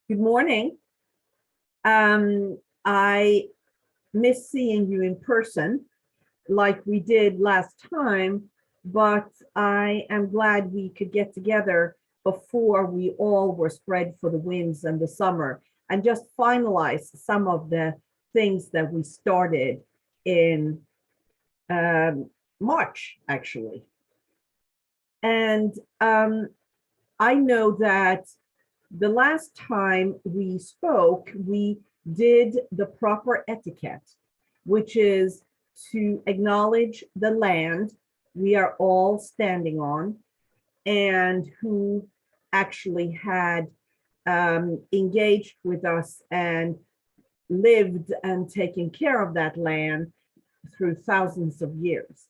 Good morning. I miss seeing you in person like we did last time, but I am glad we could get together before we all were spread for the winds and the summer and just finalize some of the things that we started in March, actually. And I know that the last time we spoke, we did the proper etiquette, which is to acknowledge the land we are all standing on and who actually had engaged with us and lived and taken care of that land through thousands of years.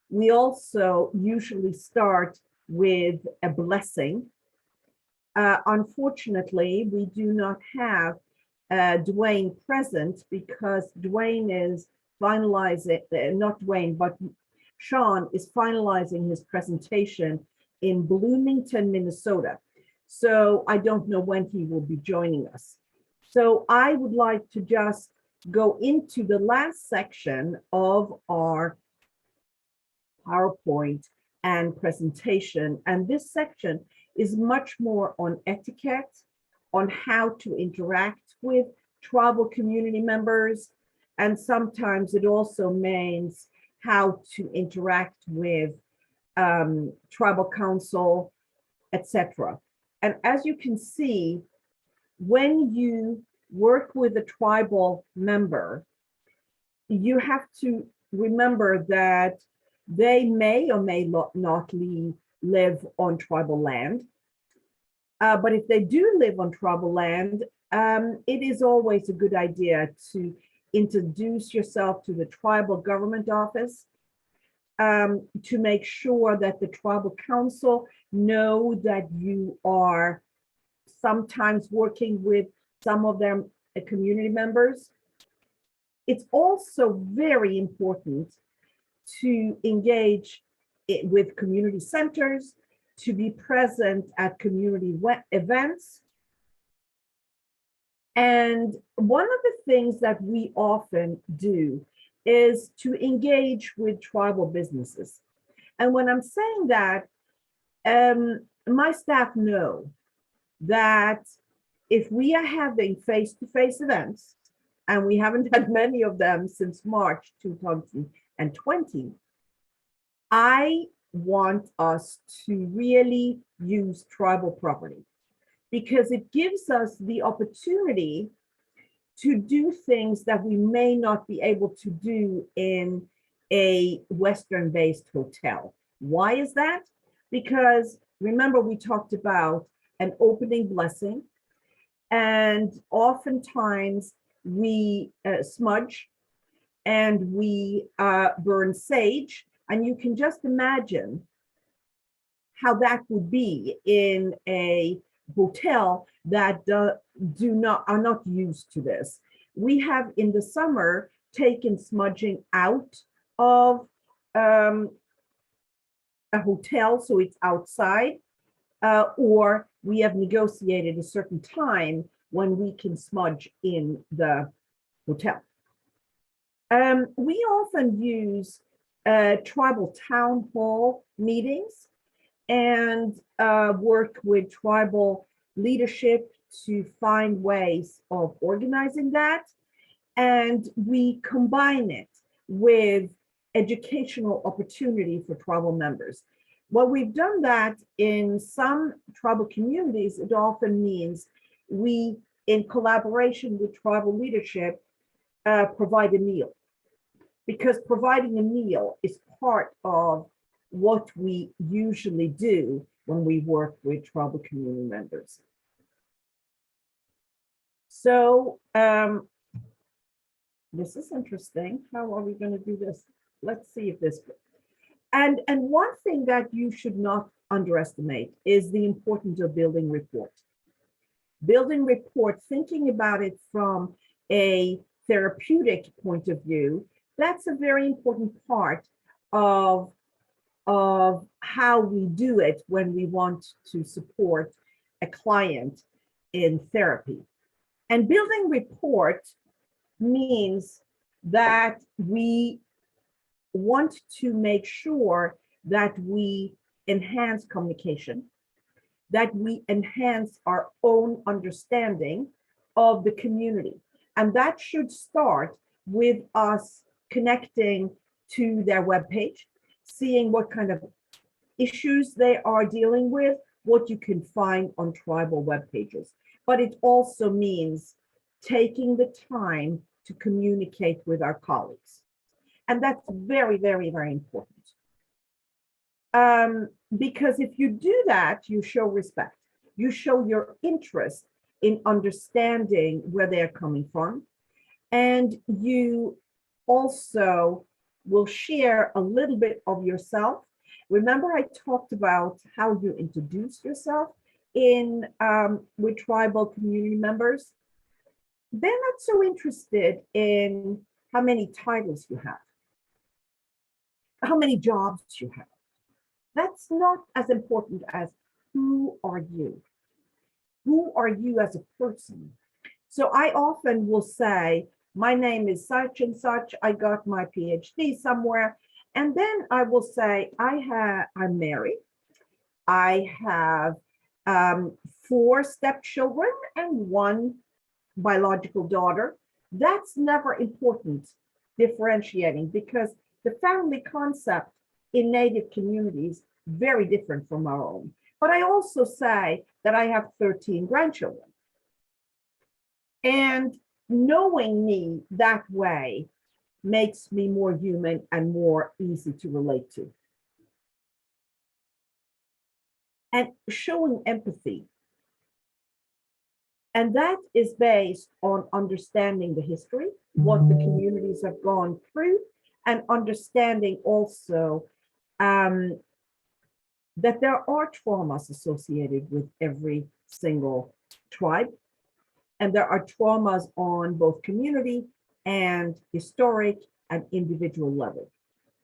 We also usually start with a blessing. Unfortunately, we do not have Dwayne present because Dwayne is finalizing, not Dwayne, but Sean is finalizing his presentation in Bloomington, Minnesota. So I don't know when he will be joining us. So I would like to just go into the last section of our PowerPoint and presentation. And this section is much more on etiquette, on how to interact with tribal community members. And sometimes it also means how to interact with tribal council, etc. And as you can see, when you work with a tribal member, you have to remember that they may or may not live on tribal land. But if they do live on tribal land, it is always a good idea to introduce yourself to the tribal government office to make sure that the tribal council know that you are sometimes working with some of their community members. It's also very important to engage with community centers, to be present at community events. And one of the things that we often do is to engage with tribal businesses. And when I'm saying that, my staff know that if we are having face-to-face events, and we haven't had many of them since March 2020, I want us to really use tribal property because it gives us the opportunity to do things that we may not be able to do in a Western-based hotel. Why is that? Because remember, we talked about an opening blessing, and oftentimes we smudge and we burn sage. And you can just imagine how that would be in a hotel that are not used to this. We have in the summer taken smudging out of a hotel, so it's outside, or we have negotiated a certain time when we can smudge in the hotel. We often use tribal town hall meetings and work with tribal leadership to find ways of organizing that. And we combine it with educational opportunity for tribal members. Well, we've done that in some tribal communities. It often means we, in collaboration with tribal leadership, provide a meal. Because providing a meal is part of what we usually do when we work with tribal community members. So this is interesting. How are we going to do this? Let's see if this. And one thing that you should not underestimate is the importance of building rapport. Building rapport, thinking about it from a therapeutic point of view, that's a very important part of how we do it when we want to support a client in therapy. And building rapport means that we want to make sure that we enhance communication, that we enhance our own understanding of the community. And that should start with us connecting to their webpage, seeing what kind of issues they are dealing with, what you can find on tribal web pages. But it also means taking the time to communicate with our colleagues. And that's very, very, very important. Because if you do that, you show respect. You show your interest in understanding where they're coming from. And you also will share a little bit of yourself. Remember, I talked about how you introduce yourself in with tribal community members. They're not so interested in how many titles you have, how many jobs you have. That's not as important as who are you? Who are you as a person? So I often will say, my name is such and such. I got my PhD somewhere. And then I will say, I'm married. I have 4 stepchildren and 1 biological daughter. That's never important differentiating, because the family concept in Native communities very different from our own. But I also say that I have 13 grandchildren. And knowing me that way makes me more human and more easy to relate to. And showing empathy. And that is based on understanding the history, what the communities have gone through, and understanding also that there are traumas associated with every single tribe. And there are traumas on both community and historic and individual level.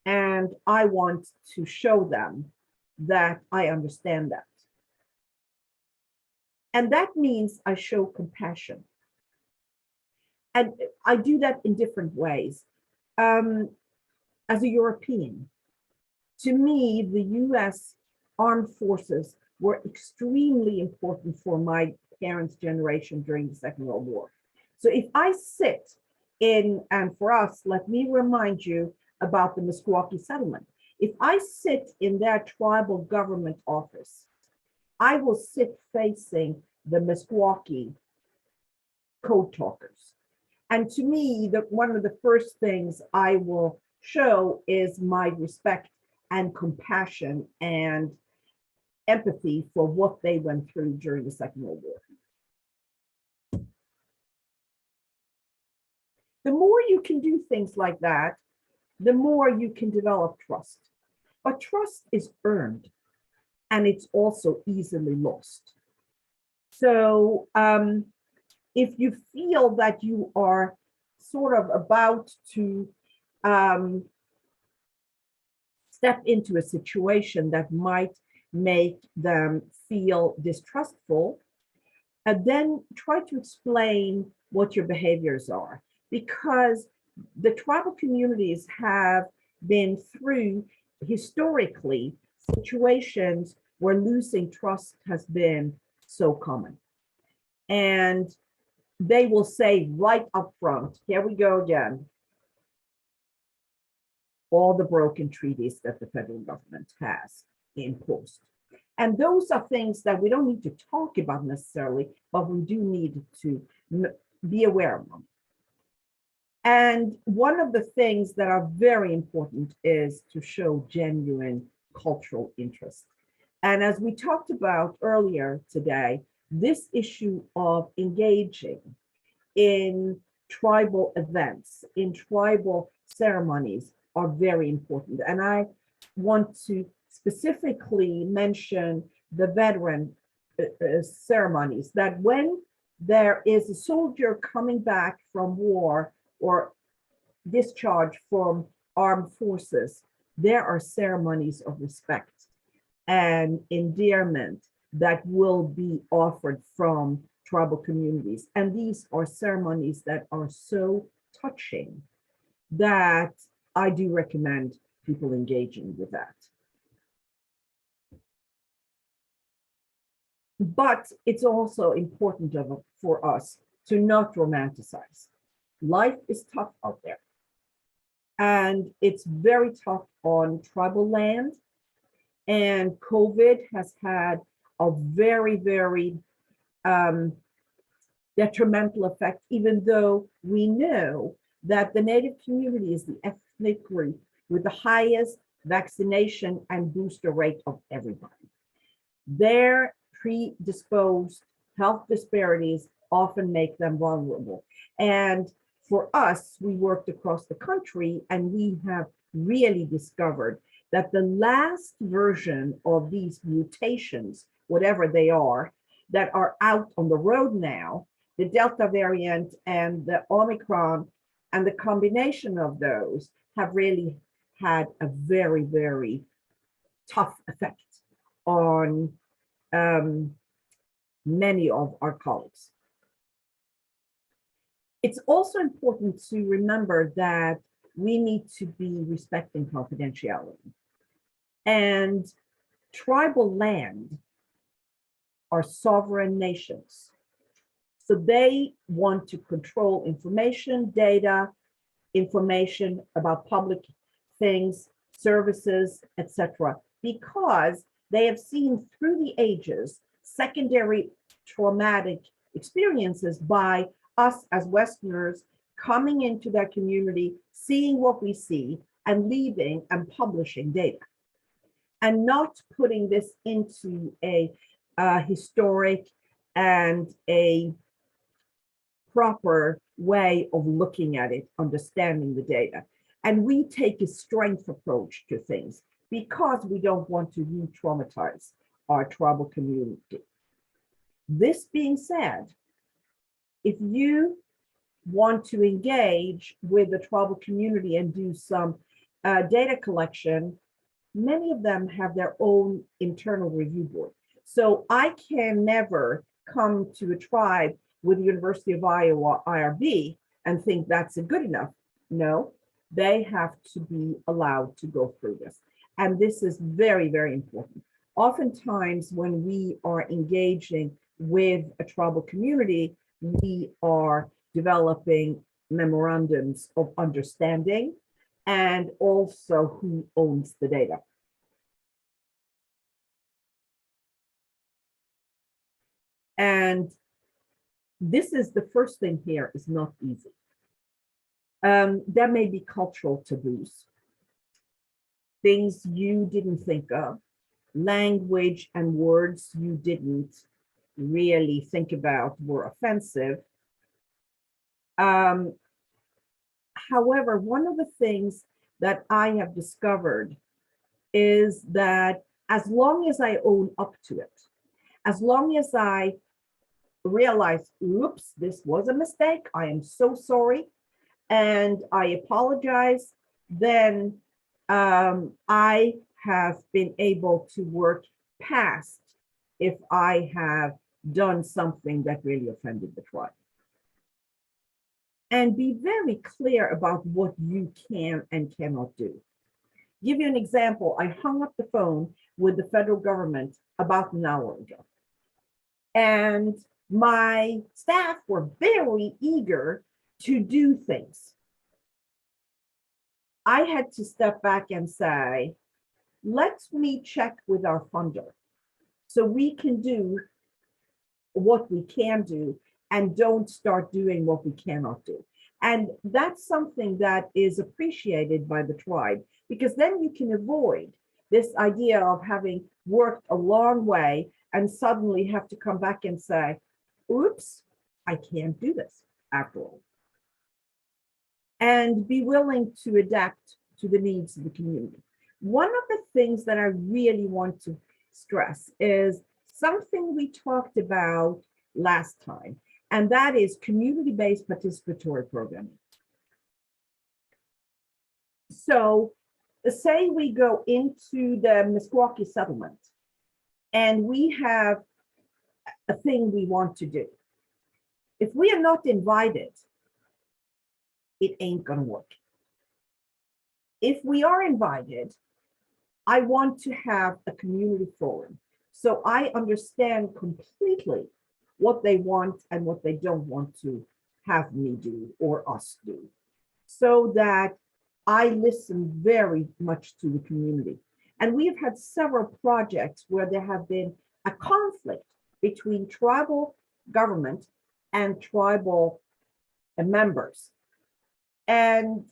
And I want to show them that I understand that. And that means I show compassion. And I do that in different ways. As a European, to me, the US armed forces were extremely important for my parents' generation during the Second World War. So if I sit in, and for us, let me remind you about the Meskwaki settlement. If I sit in their tribal government office, I will sit facing the Meskwaki code talkers. And to me, one of the first things I will show is my respect and compassion and empathy for what they went through during the Second World War. The more you can do things like that, the more you can develop trust. But trust is earned, and it's also easily lost. So if you feel that you are sort of about to step into a situation that might make them feel distrustful, then try to explain what your behaviors are, because the tribal communities have been through historically situations where losing trust has been so common. And they will say right up front, here we go again, all the broken treaties that the federal government has imposed. And those are things that we don't need to talk about necessarily, but we do need to be aware of them. And one of the things that are very important is to show genuine cultural interest. And as we talked about earlier today, this issue of engaging in tribal events, in tribal ceremonies are very important. And I want to specifically mention the veteran ceremonies, that when there is a soldier coming back from war or discharged from armed forces, there are ceremonies of respect and endearment that will be offered from tribal communities. And these are ceremonies that are so touching that I do recommend people engaging with that. But it's also important for us to not romanticize. Life is tough out there. And it's very tough on tribal land. And COVID has had a very, very detrimental effect, even though we know that the Native community is the ethnic group with the highest vaccination and booster rate of everybody. Their predisposed health disparities often make them vulnerable. And for us, we worked across the country and we have really discovered that the last version of these mutations, whatever they are, that are out on the road now, the Delta variant and the Omicron, and the combination of those have really had a very, very tough effect on many of our colleagues. It's also important to remember that we need to be respecting confidentiality. And tribal land are sovereign nations. So they want to control information, data, information about public things, services, etc., because they have seen through the ages secondary traumatic experiences by us as Westerners coming into their community, seeing what we see, and leaving and publishing data, and not putting this into a historic and a proper way of looking at it, understanding the data. And we take a strength approach to things because we don't want to re-traumatize our tribal community. This being said, if you want to engage with the tribal community and do some data collection, many of them have their own internal review board. So I can never come to a tribe with the University of Iowa IRB and think that's good enough. No, they have to be allowed to go through this. And this is very, very important. Oftentimes when we are engaging with a tribal community, we are developing memorandums of understanding and also who owns the data. And this is the first thing here is not easy. There may be cultural taboos, things you didn't think of, language and words you didn't really think about were offensive. However, one of the things that I have discovered is that as long as I own up to it, as long as I realize, oops, this was a mistake, I am so sorry, and I apologize, then I have been able to work past if I have done something that really offended the tribe. And be very clear about what you can and cannot do. Give you an example, I hung up the phone with the federal government about an hour ago. And my staff were very eager to do things. I had to step back and say, let me check with our funder so we can do what we can do and don't start doing what we cannot do. And that's something that is appreciated by the tribe, because then you can avoid this idea of having worked a long way and suddenly have to come back and say, oops, I can't do this after all. And be willing to adapt to the needs of the community. One of the things that I really want to stress is something we talked about last time, and that is community-based participatory programming. So say we go into the Meskwaki settlement and we have a thing we want to do. If we are not invited, it ain't gonna work. If we are invited, I want to have a community forum. So I understand completely what they want and what they don't want to have me do or us do, so that I listen very much to the community. And we have had several projects where there have been a conflict between tribal government and tribal members. And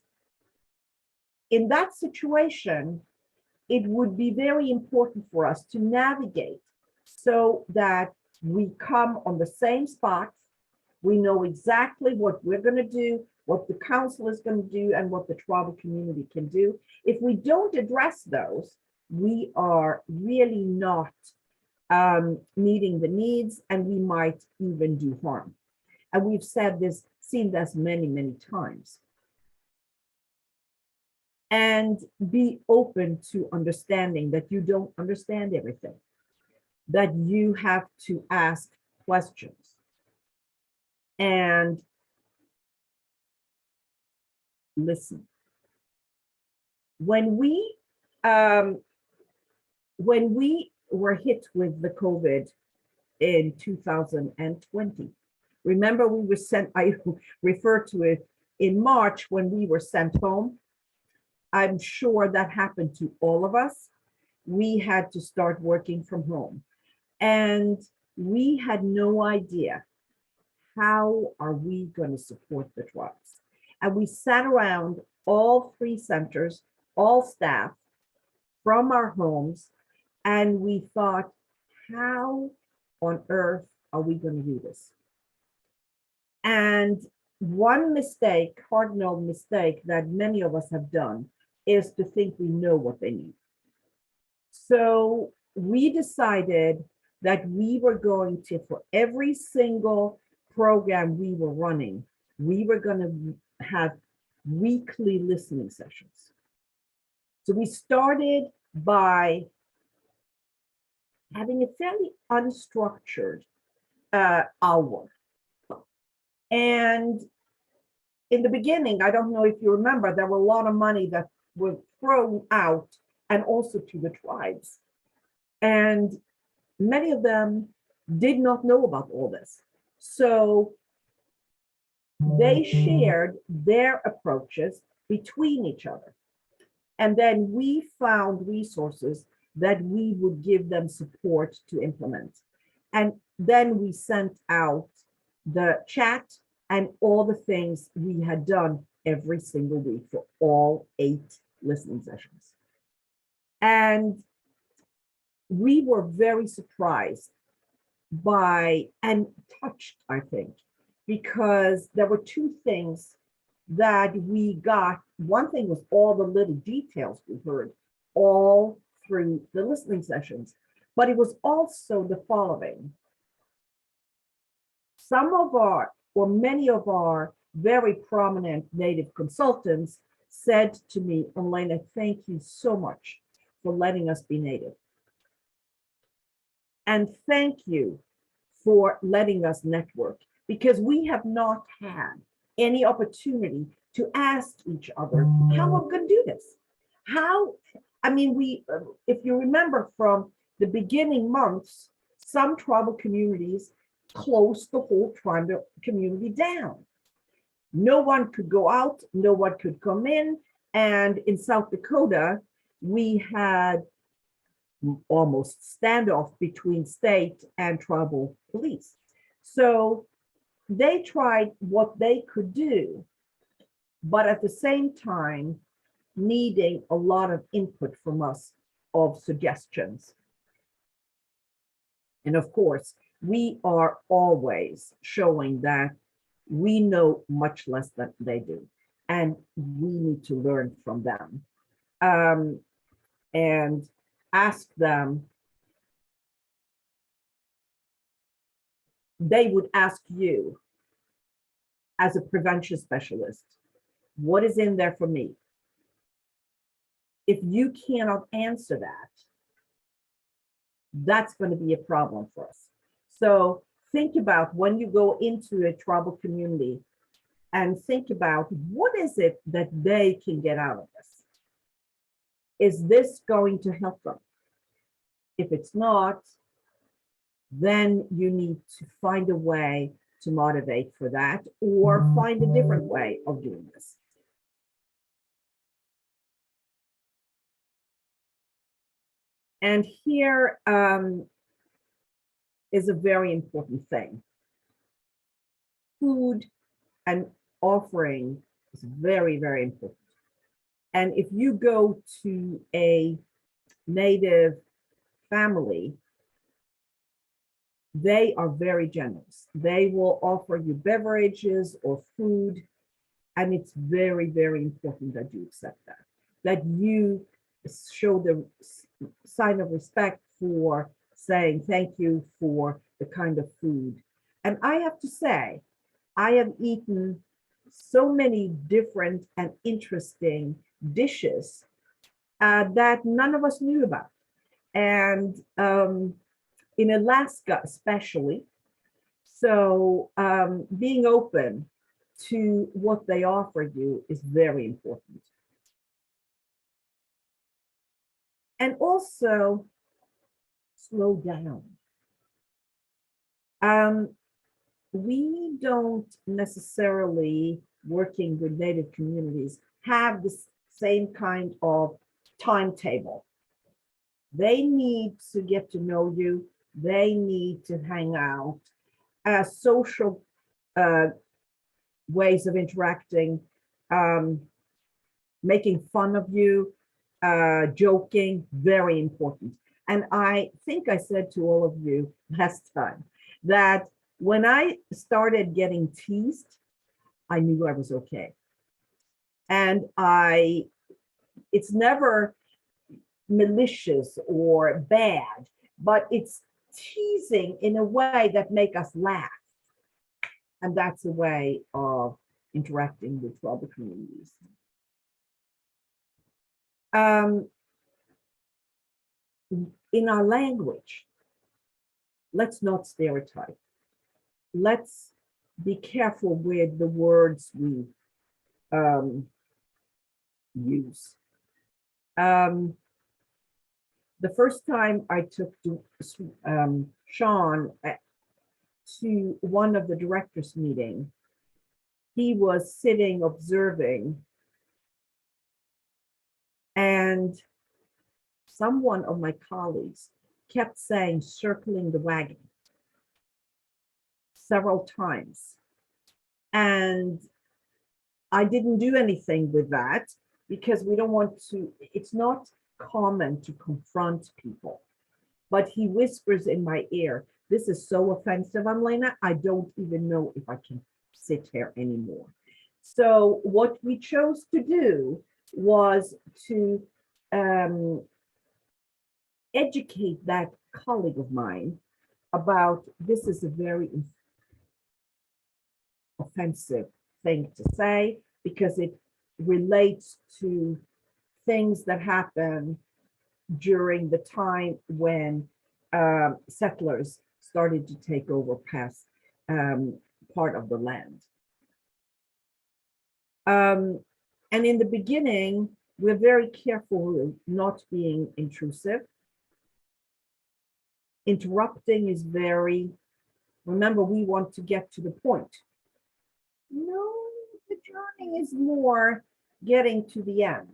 in that situation, it would be very important for us to navigate so that we come on the same spot. We know exactly what we're going to do, what the council is going to do, and what the tribal community can do. If we don't address those, we are really not meeting the needs, and we might even do harm. And we've seen this many, many times. And be open to understanding that you don't understand everything, that you have to ask questions. And listen. When we were hit with the COVID in 2020, remember we were sent, I refer to it in March when we were sent home. I'm sure that happened to all of us. We had to start working from home, and we had no idea how are we going to support the tribes. And we sat around all 3 centers, all staff from our homes, and we thought, how on earth are we going to do this? And one mistake, cardinal mistake that many of us have done is to think we know what they need. So we decided that we were going to, for every single program we were running, we were going to have weekly listening sessions. So we started by having a fairly unstructured hour. And in the beginning, I don't know if you remember, there were a lot of money that was thrown out and also to the tribes. And many of them did not know about all this. So they shared their approaches between each other. And then we found resources that we would give them support to implement. And then we sent out the chat and all the things we had done every single week for all 8 listening sessions. And we were very surprised by and touched, I think, because there were 2 things that we got. One thing was all the little details we heard all through the listening sessions, but it was also the following. Some of our, or many of our very prominent Native consultants said to me, Elena, thank you so much for letting us be Native. And thank you for letting us network, because we have not had any opportunity to ask each other, how are we going to do this? How, I mean, if you remember from the beginning months, some tribal communities closed the whole tribal community down. No one could go out, no one could come in. And in South Dakota, we had almost standoff between state and tribal police. So they tried what they could do, but at the same time, needing a lot of input from us of suggestions. And of course, we are always showing that we know much less than they do, and we need to learn from them and ask them. They would ask you as a prevention specialist, what is in there for me? If you cannot answer that, that's going to be a problem for us. So think about when you go into a tribal community and think about what is it that they can get out of this? Is this going to help them? If it's not, then you need to find a way to motivate for that or find a different way of doing this. And here is a very important thing. Food and offering is very, very important. And if you go to a native family, they are very generous. They will offer you beverages or food, and it's very, very important that you accept that you show the sign of respect for saying thank you for the kind of food. And I have to say, I have eaten so many different and interesting dishes that none of us knew about. And in Alaska, especially. So being open to what they offer you is very important. And also slow down. We don't necessarily, working with Native communities, have the same kind of timetable. They need to get to know you. They need to hang out. Social ways of interacting, making fun of you, joking, very important. And I think I said to all of you last time that when I started getting teased, I knew I was okay. And it's never malicious or bad, but it's teasing in a way that make us laugh. And that's a way of interacting with tribal communities. In our language, let's not stereotype. Let's be careful with the words we use. The first time I took Sean to one of the directors' meeting, he was sitting observing, and someone of my colleagues kept saying circling the wagon several times. And I didn't do anything with that because we don't want to, it's not common to confront people. But he whispers in my ear, this is so offensive, Amlena, I don't even know if I can sit here anymore. So what we chose to do was to educate that colleague of mine about this is a very offensive thing to say because it relates to things that happen during the time when settlers started to take over past part of the land. And in the beginning, we're very careful not being intrusive. Interrupting is very, remember, we want to get to the point. No, the journey is more getting to the end.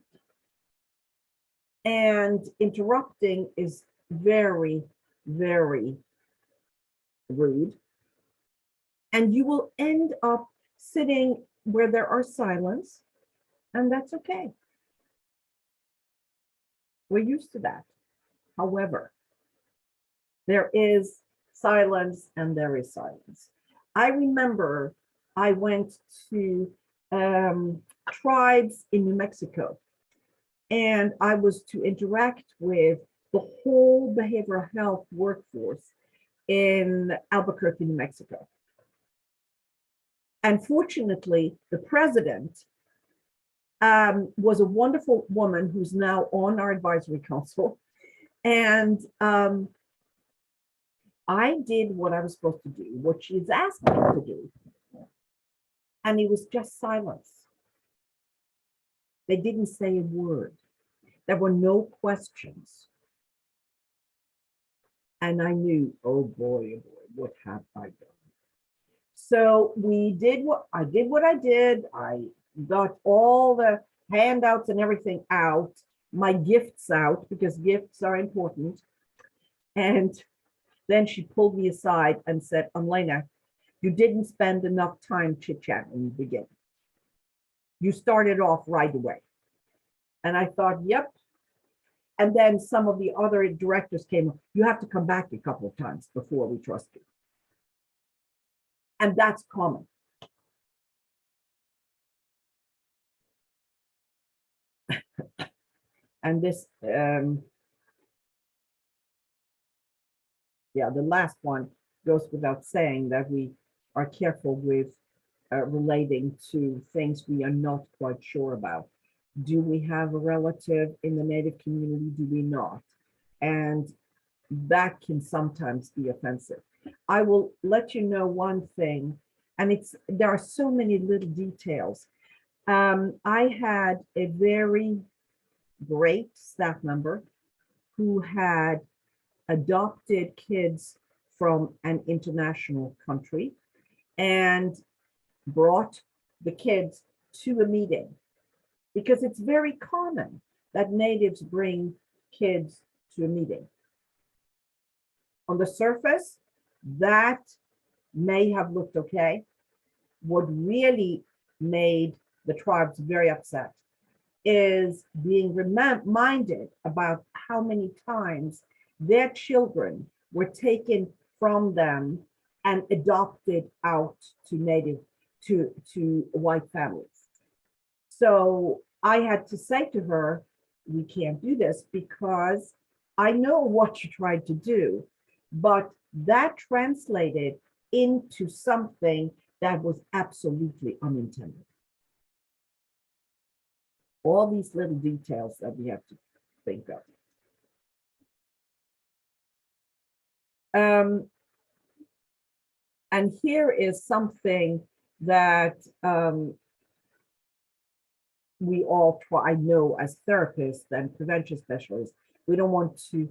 And interrupting is very, very rude. And you will end up sitting where there are silence, and that's okay. We're used to that. However, there is silence and there is silence. I remember I went to tribes in New Mexico, and I was to interact with the whole behavioral health workforce in Albuquerque, New Mexico. And fortunately, the president was a wonderful woman who's now on our advisory council. And I did what I was supposed to do, what she's asked me to do. And it was just silence. They didn't say a word. There were no questions. And I knew, oh boy, what have I done? So we did what I did. I got all the handouts and everything out, my gifts out, because gifts are important. And then she pulled me aside and said, Elena, you didn't spend enough time chit-chatting in the beginning. You started off right away. And I thought, yep. And then some of the other directors came, you have to come back a couple of times before we trust you. And that's common. And this, the last one goes without saying, that we are careful with relating to things we are not quite sure about. Do we have a relative in the Native community? Do we not? And that can sometimes be offensive. I will let you know one thing, and there are so many little details. I had a very great staff member who had adopted kids from an international country and brought the kids to a meeting, because it's very common that natives bring kids to a meeting. On the surface, that may have looked okay. What really made the tribes very upset is being reminded about how many times their children were taken from them and adopted out to native, to white families. So I had to say to her, we can't do this, because I know what you tried to do, but that translated into something that was absolutely unintended. All these little details that we have to think of. And here is something that we all try, I know, as therapists and prevention specialists, we don't want to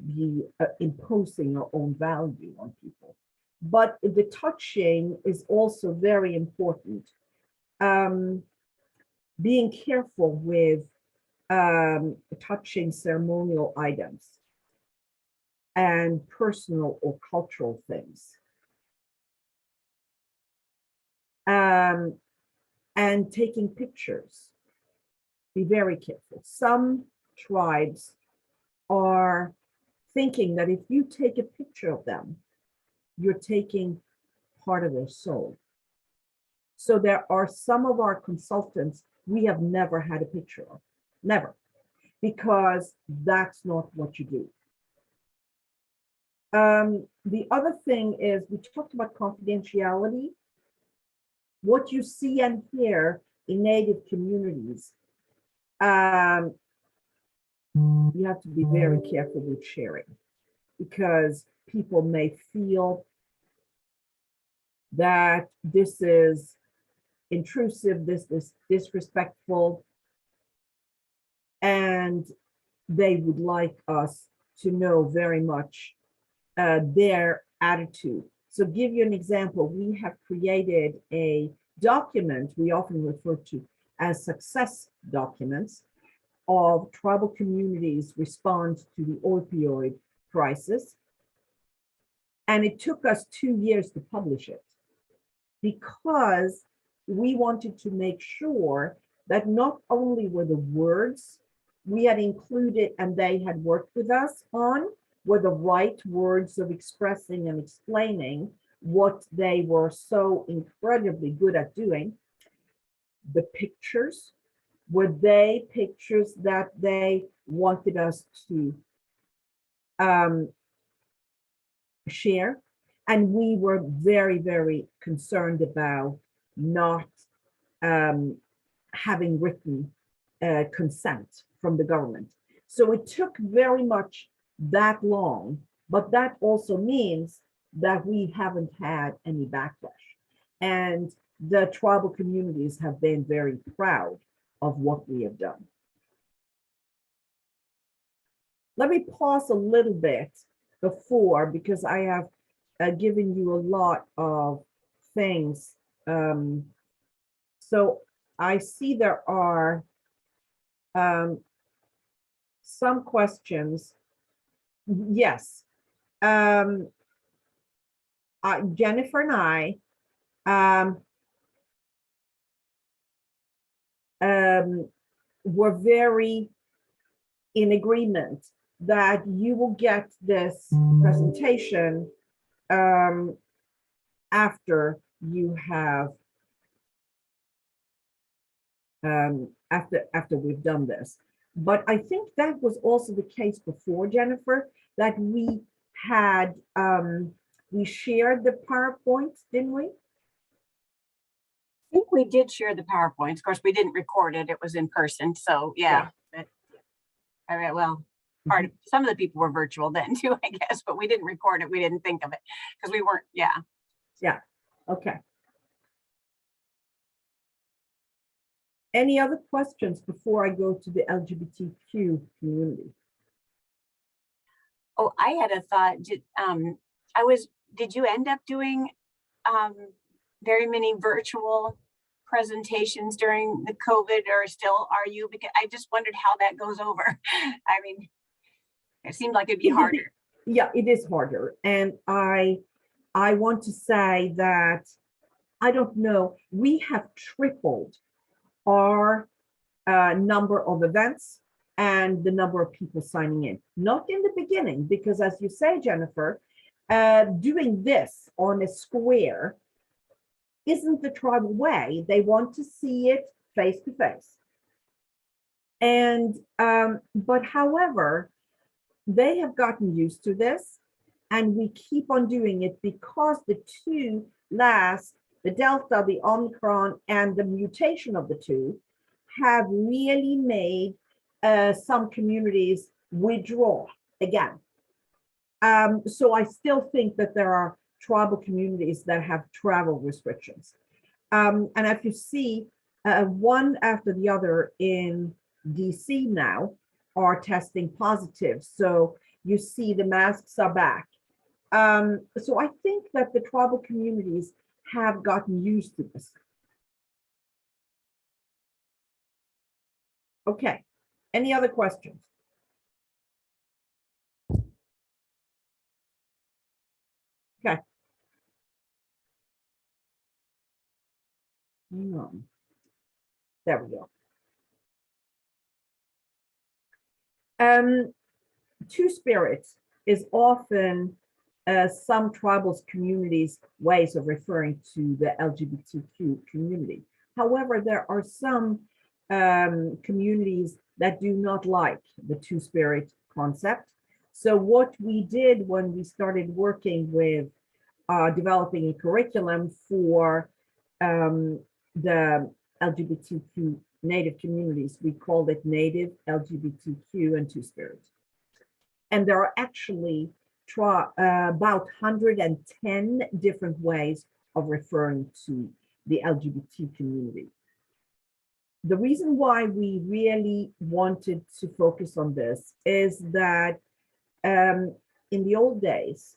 be imposing our own value on people. But the touching is also very important. Being careful with touching ceremonial items and personal or cultural things. And taking pictures. Be very careful. Some tribes are thinking that if you take a picture of them, you're taking part of their soul. So there are some of our consultants we have never had a picture of, never, because that's not what you do. The other thing is, we talked about confidentiality. What you see and hear in Native communities, you have to be very careful with sharing, because people may feel that this is intrusive, this is disrespectful, and they would like us to know very much their attitude. So give you an example, we have created a document we often refer to as success documents of tribal communities' response to the opioid crisis. And it took us 2 years to publish it, because we wanted to make sure that not only were the words we had included and they had worked with us on were the right words of expressing and explaining what they were so incredibly good at doing. The pictures, were they pictures that they wanted us to share? And we were very, very concerned about not having written consent from the government. So it took very much that long But that also means that we haven't had any backlash. And the tribal communities have been very proud of what we have done. Let me pause a little bit before, because I have given you a lot of things. So I see there are some questions. Yes. Jennifer and I were very in agreement that you will get this presentation after you have after we've done this. But I think that was also the case before, Jennifer, that we had we shared the PowerPoints, didn't we? I think we did share the PowerPoints. Of course, we didn't record it. It was in person. So yeah. But, all right. Well, some of the people were virtual then too, I guess, but we didn't record it. We didn't think of it because we weren't. Yeah. Yeah. Okay. Any other questions before I go to the LGBTQ community? Oh, I had a thought. Did you end up doing very many virtual presentations during the COVID, or still are you? Because I just wondered how that goes over. I mean, it seemed like it'd be harder. Yeah, it is harder. And I want to say that, I don't know, we have tripled our number of events and the number of people signing in. Not in the beginning, because as you say, Jennifer, doing this on a square isn't the tribal way. They want to see it face to face. And, but however, they have gotten used to this, and we keep on doing it because the two last, the Delta, the Omicron, and the mutation of the two have really made some communities withdraw again. So I still think that there are tribal communities that have travel restrictions. And if you see, one after the other in DC now are testing positive. So you see the masks are back. So I think that the tribal communities have gotten used to this. Okay, any other questions? Okay. There we go. Two-spirit is often some tribal communities' ways of referring to the LGBTQ community. However, there are some communities that do not like the two-spirit concept. So what we did when we started working with developing a curriculum for the LGBTQ Native communities, we called it Native LGBTQ and Two-Spirit. And there are actually about 110 different ways of referring to the LGBT community. The reason why we really wanted to focus on this is that in the old days,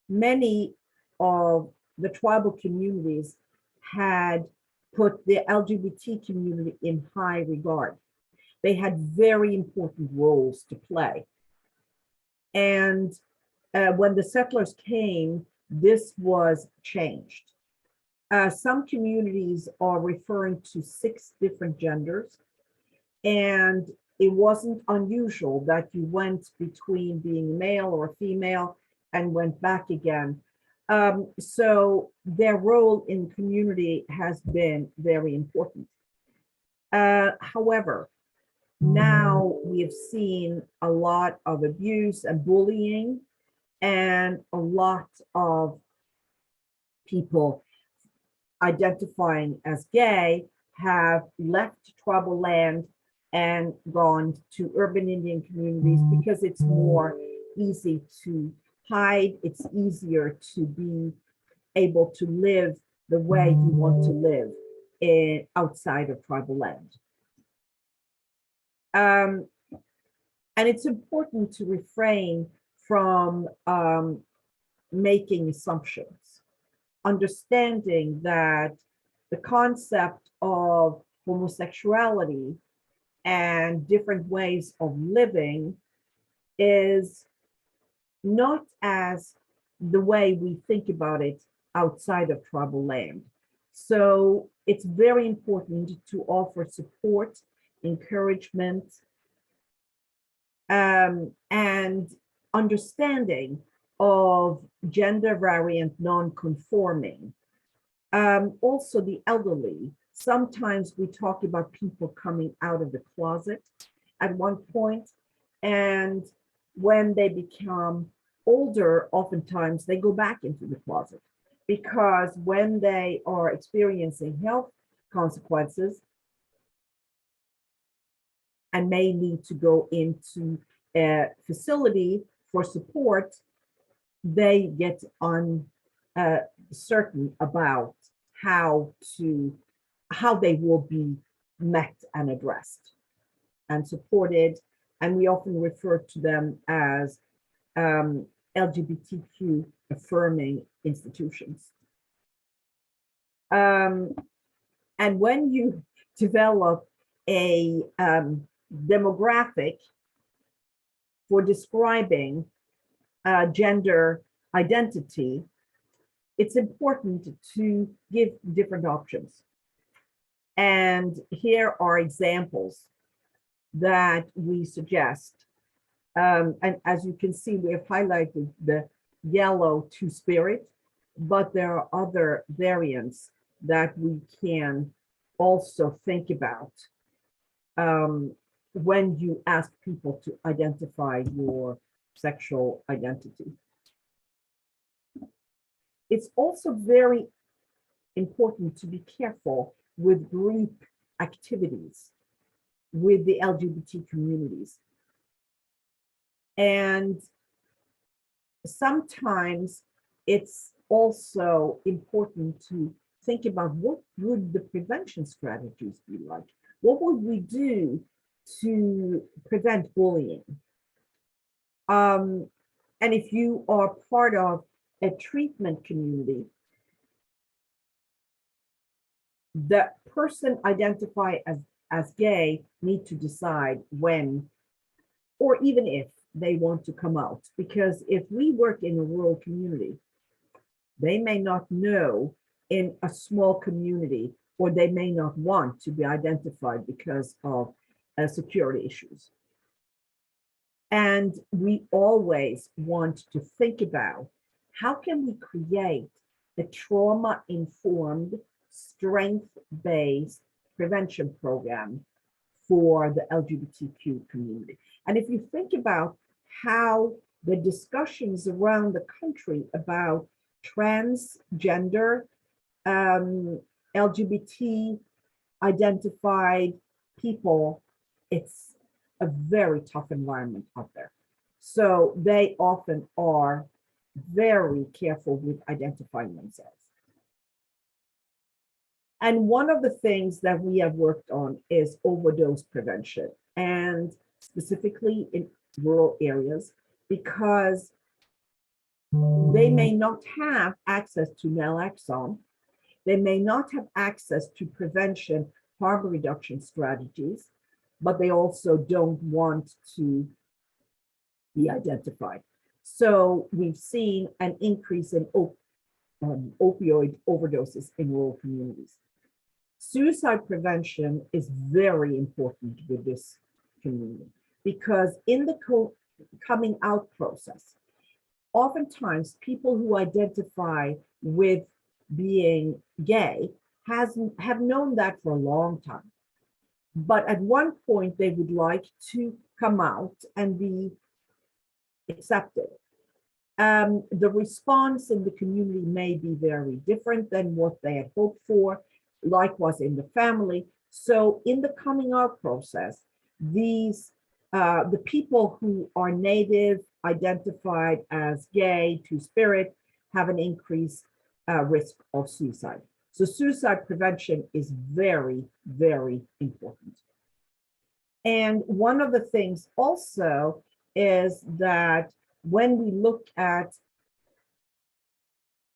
many of the tribal communities had put the LGBT community in high regard. They had very important roles to play. And when the settlers came, this was changed. Some communities are referring to 6 different genders, and it wasn't unusual that you went between being male or female and went back again. So their role in community has been very important. However, now we have seen a lot of abuse and bullying, and a lot of people identifying as gay have left tribal land and gone to urban Indian communities because it's more easy to hide, it's easier to be able to live the way you want to live outside of tribal land. And it's important to refrain from making assumptions, understanding that the concept of homosexuality and different ways of living is not as the way we think about it outside of tribal land. So it's very important to offer support, encouragement, and understanding of gender variant non-conforming. Also the elderly. Sometimes we talk about people coming out of the closet at one point, and when they become older, oftentimes they go back into the closet, because when they are experiencing health consequences and may need to go into a facility for support, they get uncertain about how they will be met and addressed and supported. And we often refer to them as LGBTQ affirming institutions. And when you develop a demographic for describing gender identity, it's important to give different options. And here are examples that we suggest. And as you can see, we have highlighted the yellow two-spirit, but there are other variants that we can also think about when you ask people to identify your sexual identity. It's also very important to be careful with group activities with the LGBT communities. And sometimes it's also important to think about what would the prevention strategies be like? What would we do to prevent bullying? And if you are part of a treatment community, the person identified as gay need to decide when, or even if they want to come out. Because if we work in a rural community, they may not know in a small community, or they may not want to be identified because of security issues. And we always want to think about how can we create a trauma-informed, strength-based prevention program for the LGBTQ community. And if you think about how the discussions around the country about transgender, LGBT identified people, it's a very tough environment out there. So they often are very careful with identifying themselves. And one of the things that we have worked on is overdose prevention, and specifically in rural areas, because they may not have access to naloxone, they may not have access to prevention harm reduction strategies, but they also don't want to be identified. So we've seen an increase in opioid overdoses in rural communities. Suicide prevention is very important with this community, because in the coming out process, oftentimes people who identify with being gay have known that for a long time. But at one point they would like to come out and be accepted. The response in the community may be very different than what they had hoped for, likewise in the family. So in the coming out process, these the people who are native, identified as gay, two-spirit, have an increased risk of suicide. So suicide prevention is very, very important. And one of the things also is that when we look at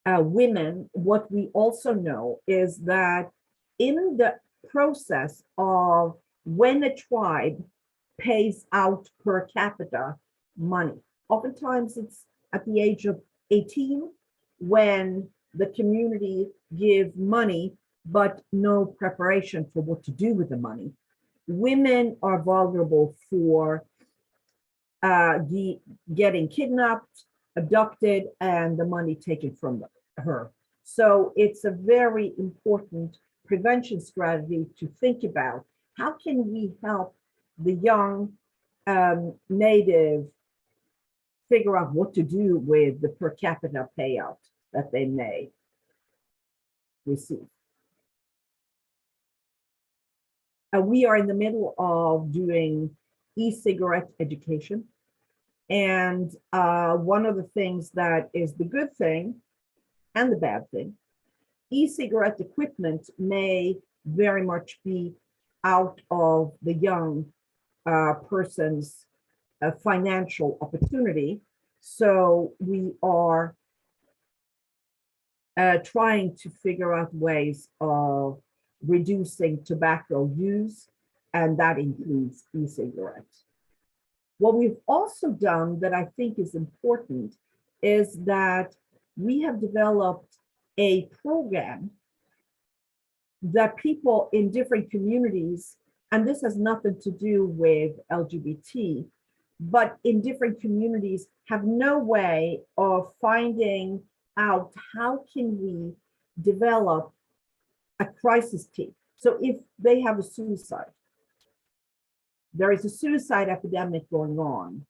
women, what we also know is that in the process of when a tribe pays out per capita money, oftentimes it's at the age of 18 when the community give money, but no preparation for what to do with the money. Women are vulnerable for getting kidnapped, abducted, and the money taken from her. So it's a very important prevention strategy to think about. How can we help the young native figure out what to do with the per capita payout that they may receive? We are in the middle of doing e-cigarette education. And one of the things that is the good thing and the bad thing, e-cigarette equipment may very much be out of the young person's financial opportunity. So we are trying to figure out ways of reducing tobacco use, and that includes e-cigarettes. What we've also done that I think is important is that we have developed a program that people in different communities, and this has nothing to do with LGBT, but in different communities have no way of finding out how can we develop a crisis team. So if they have a suicide, there is a suicide epidemic going on.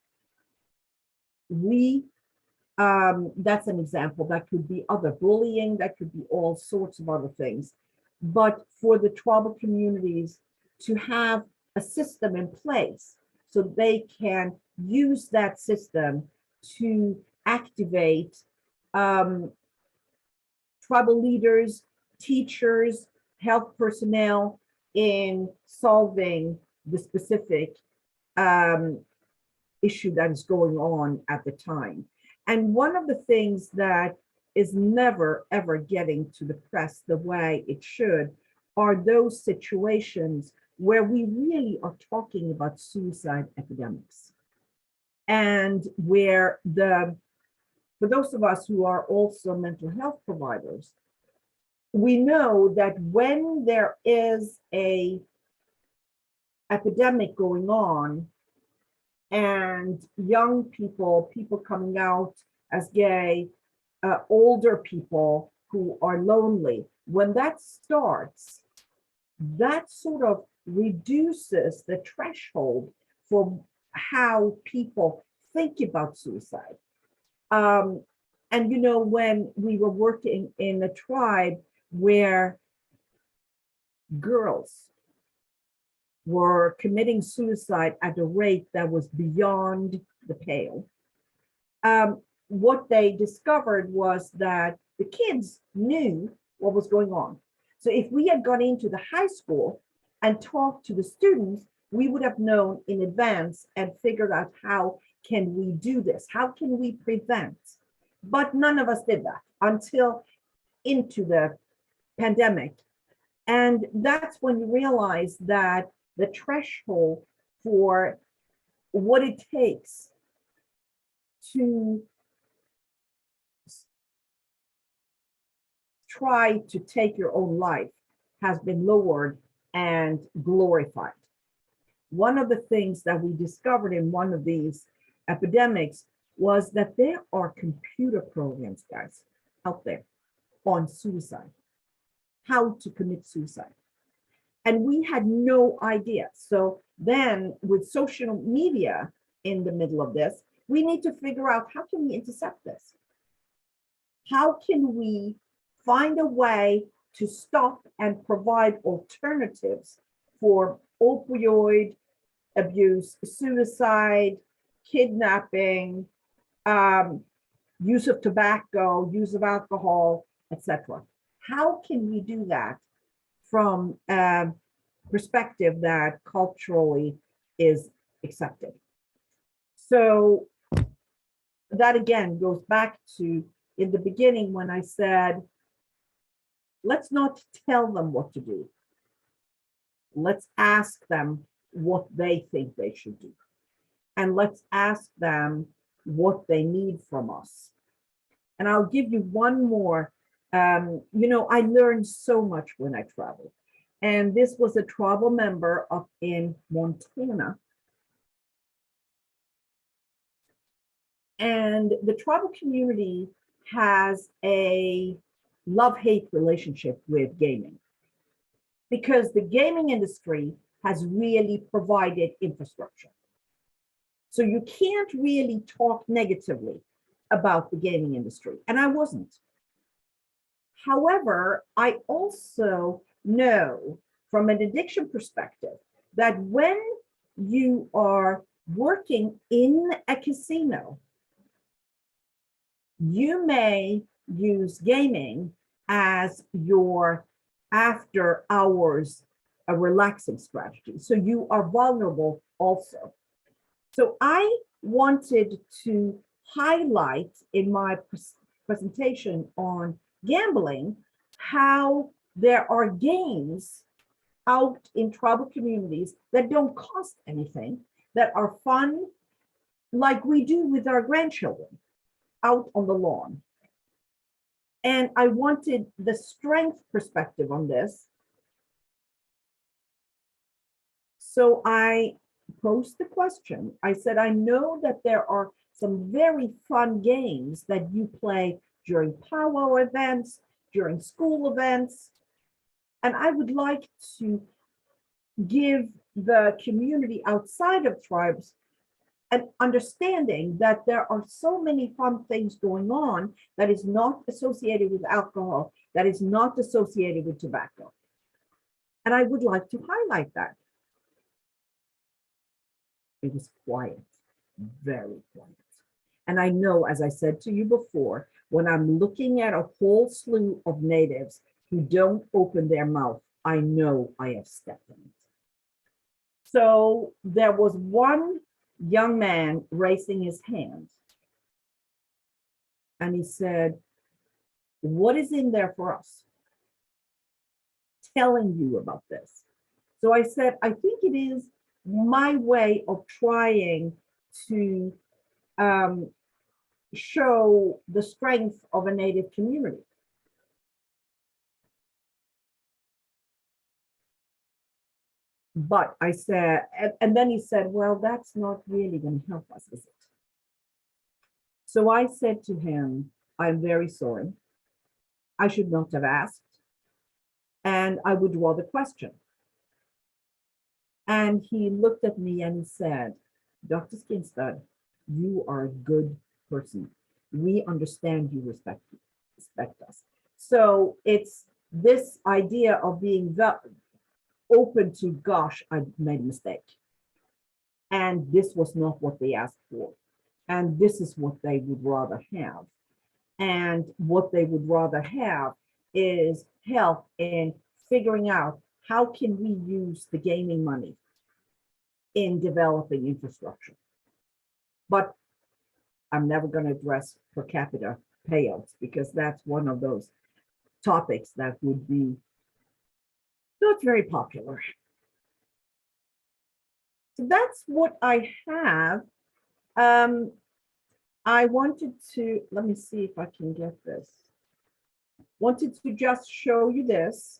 That's an example. That could be other bullying, that could be all sorts of other things. But for the tribal communities to have a system in place so they can use that system to activate tribal leaders, teachers, health personnel in solving the specific issue that is going on at the time. And one of the things that is never, ever getting to the press the way it should are those situations where we really are talking about suicide epidemics. And where for those of us who are also mental health providers, we know that when there is a epidemic going on and young people coming out as gay, older people who are lonely, when that starts, that sort of reduces the threshold for how people think about suicide. And you know, when we were working in a tribe where girls were committing suicide at a rate that was beyond the pale, what they discovered was that the kids knew what was going on. So if we had gone into the high school and talked to the students, we would have known in advance and figured out how can we do this? How can we prevent? But none of us did that until into the pandemic. And that's when you realize that the threshold for what it takes to try to take your own life has been lowered and glorified. One of the things that we discovered in one of these epidemics was that there are computer programs, guys, out there on suicide, how to commit suicide. And we had no idea. So then with social media in the middle of this, we need to figure out how can we intercept this? How can we find a way to stop and provide alternatives for opioid abuse, suicide, kidnapping, use of tobacco, use of alcohol, etc. How can we do that from a perspective that culturally is accepted? So that again goes back to in the beginning when I said, let's not tell them what to do. Let's ask them what they think they should do. And let's ask them what they need from us. And I'll give you one more. I learned so much when I traveled. And this was a tribal member up in Montana. And the tribal community has a love-hate relationship with gaming because the gaming industry has really provided infrastructure. So you can't really talk negatively about the gaming industry, and I wasn't. However, I also know from an addiction perspective that when you are working in a casino, you may use gaming as your after hours a relaxing strategy. So you are vulnerable also. So I wanted to highlight in my presentation on gambling how there are games out in tribal communities that don't cost anything, that are fun, like we do with our grandchildren out on the lawn. And I wanted the strength perspective on this. So I posed the question. I said, I know that there are some very fun games that you play during powwow events, during school events. And I would like to give the community outside of tribes an understanding that there are so many fun things going on that is not associated with alcohol, that is not associated with tobacco. And I would like to highlight that. It was quiet, very quiet. And I know, as I said to you before, when I'm looking at a whole slew of natives who don't open their mouth, I know I have stepped in it. So there was one young man raising his hand. And he said, what is in there for us? Telling you about this. So I said, I think it is my way of trying to show the strength of a Native community. But I said, and then he said, well, that's not really going to help us, is it? So I said to him, I'm very sorry. I should not have asked. And I withdraw the question. And he looked at me and he said, Dr. Skinstad, you are a good person. We understand you respect us. So it's this idea of being open to, gosh, I made a mistake. And this was not what they asked for. And this is what they would rather have. And what they would rather have is help in figuring out how can we use the gaming money in developing infrastructure. But I'm never going to address per capita payouts because that's one of those topics that would be not very popular. So that's what I have. I wanted to, let me see if I can get this. Wanted to just show you this.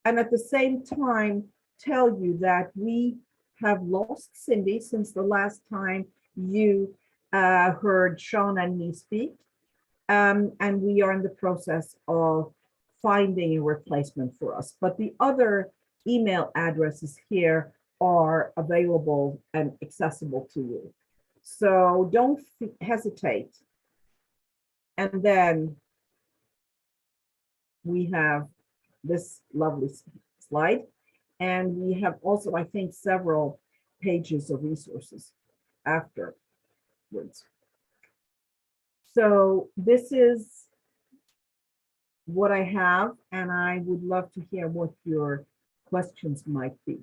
And at the same time, tell you that we have lost Cindy since the last time you heard Sean and me speak. And we are in the process of finding a replacement for us. But the other email addresses here are available and accessible to you. So don't hesitate. And then we have this lovely slide. And we have also, I think, several pages of resources afterwards. So this is what I have, and I would love to hear what your questions might be.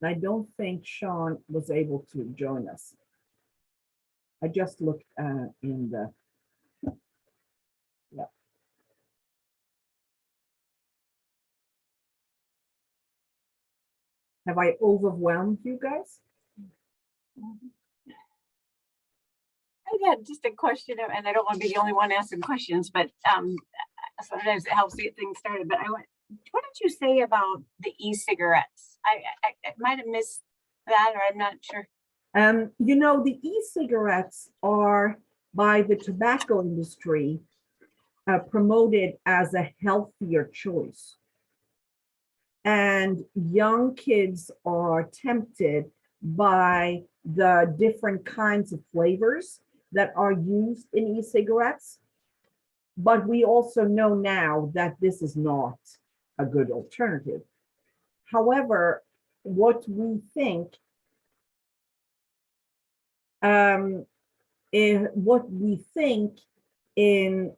I don't think Sean was able to join us. I just looked in the, yeah. Have I overwhelmed you guys? I had just a question, and I don't want to be the only one asking questions, but sometimes it helps get things started. But what did you say about the e-cigarettes? I might have missed that, or I'm not sure. You know, the e-cigarettes are by the tobacco industry promoted as a healthier choice. And young kids are tempted by the different kinds of flavors that are used in e-cigarettes. But we also know now that this is not a good alternative. However, what we think in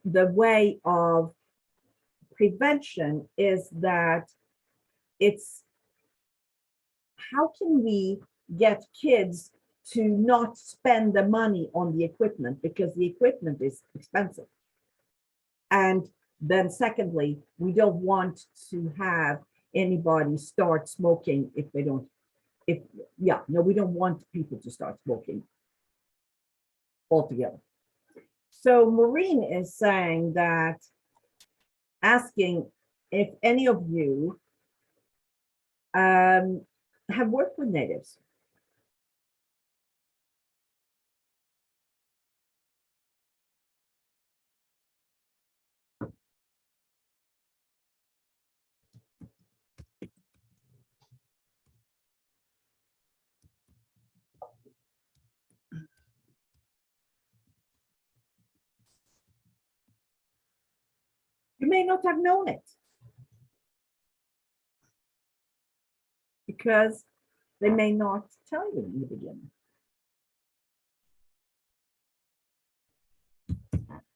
the way of prevention is that it's how can we get kids to not spend the money on the equipment, because the equipment is expensive. And then secondly, we don't want to have anybody start smoking if they don't, we don't want people to start smoking altogether. So Maureen is saying that, asking if any of you have worked with natives. You may not have known it because they may not tell you in the beginning.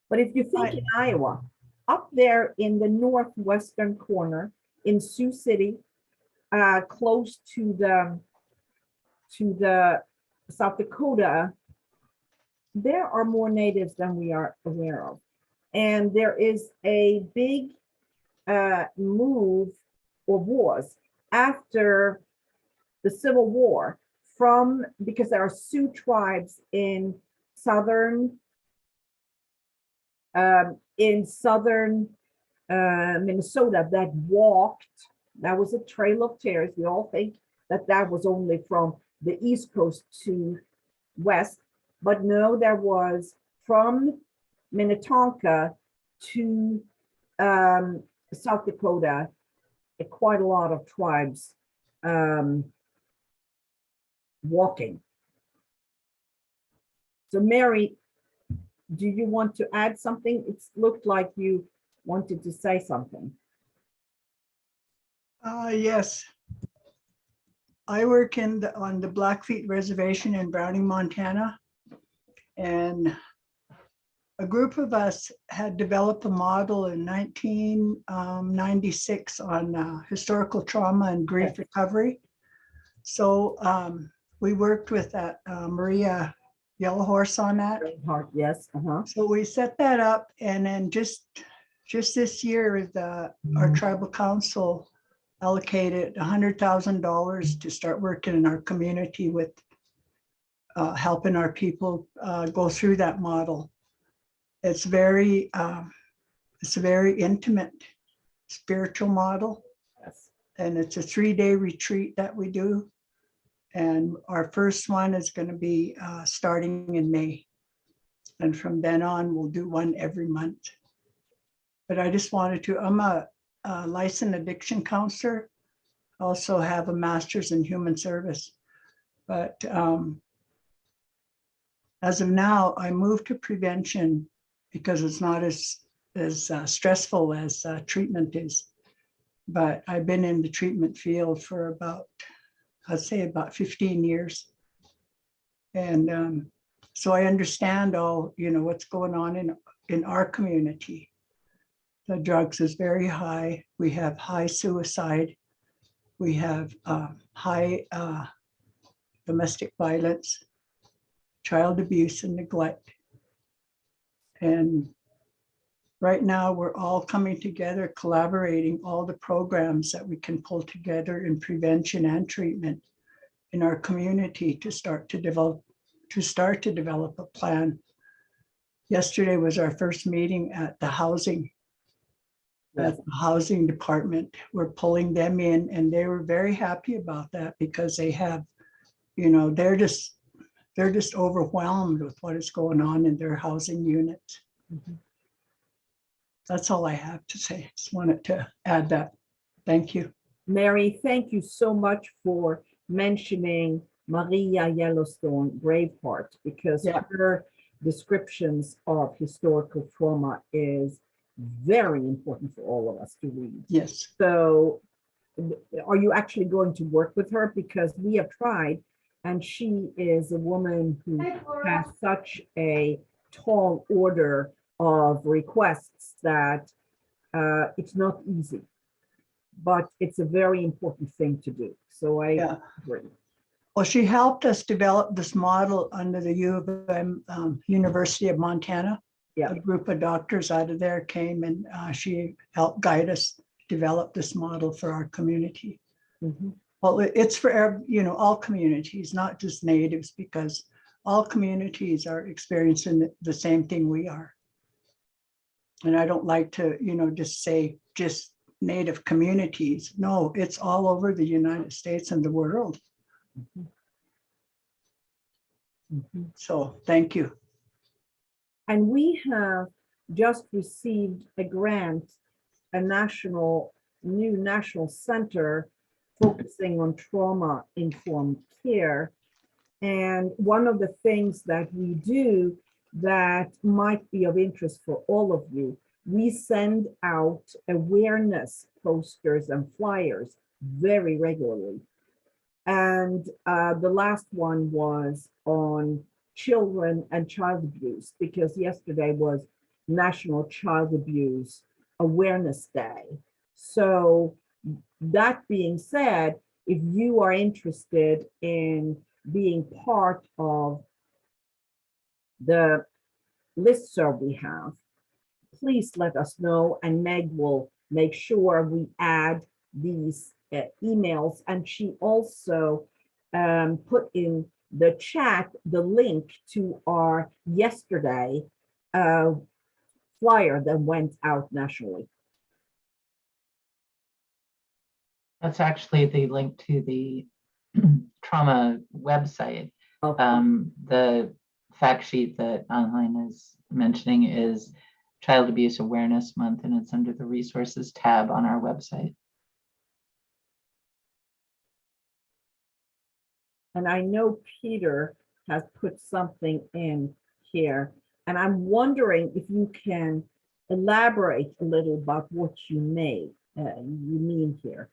But if you think in Iowa, up there in the northwestern corner in Sioux City, close to the South Dakota, there are more natives than we are aware of. And there is a big move, or was, after the Civil War, because there are Sioux tribes in southern Minnesota that walked. That was a trail of tears. We all think that was only from the East Coast to west, but no, there was from Minnetonka to South Dakota, quite a lot of tribes walking. So Mary, do you want to add something? It looked like you wanted to say something. Yes. I work on the Blackfeet Reservation in Browning, Montana. And a group of us had developed a model in 1996 on historical trauma and grief recovery. So we worked with that Maria Yellowhorse on that. Yes. So we set that up, and then just this year, our tribal council allocated $100,000 to start working in our community with helping our people go through that model. It's a very intimate spiritual model. Yes. And it's a 3-day retreat that we do. And our first one is going to be starting in May. And from then on, we'll do one every month. But I just wanted to, I'm a licensed addiction counselor, also have a master's in human service. But As of now, I moved to prevention because it's not as stressful as treatment is. But I've been in the treatment field for about, I'd say about 15 years. And so I understand all, what's going on in our community. The drugs is very high. We have high suicide. We have high domestic violence, child abuse and neglect. And right now we're all coming together, collaborating all the programs that we can pull together in prevention and treatment in our community to start to develop a plan. Yesterday was our first meeting at the housing department. We're pulling them in, and they were very happy about that because they have, they're just overwhelmed with what is going on in their housing units. Mhm. That's all I have to say. Just wanted to add that. Thank you. Mary, thank you so much for mentioning Maria Yellowstone Braveheart, because Yeah. her descriptions of historical trauma is very important for all of us to read. Yes. So are you actually going to work with her? Because we have tried, and she is a woman who has such a tall order of requests that it's not easy, but it's a very important thing to do. So I Yeah. agree. Well, she helped us develop this model under the U of M, University of Montana. Yeah. A group of doctors out of there came, and she helped guide us develop this model for our community. Mhm. Well, it's for all communities, not just natives, because all communities are experiencing the same thing we are. And I don't like to, just say just native communities. No, it's all over the United States and the world. Mhm. Mhm. So thank you. And we have just received a grant, a new national center focusing on trauma-informed care. And one of the things that we do that might be of interest for all of you, we send out awareness posters and flyers very regularly. And the last one was on children and child abuse, because yesterday was National Child Abuse Awareness Day. So that being said, if you are interested in being part of the listserv we have, please let us know, and Meg will make sure we add these emails. And she also put in the chat the link to our yesterday flyer that went out nationally. That's actually the link to the trauma website. Okay. The fact sheet that Online is mentioning is Child Abuse Awareness Month, and it's under the resources tab on our website. And I know Peter has put something in here, and I'm wondering if you can elaborate a little about what you mean here.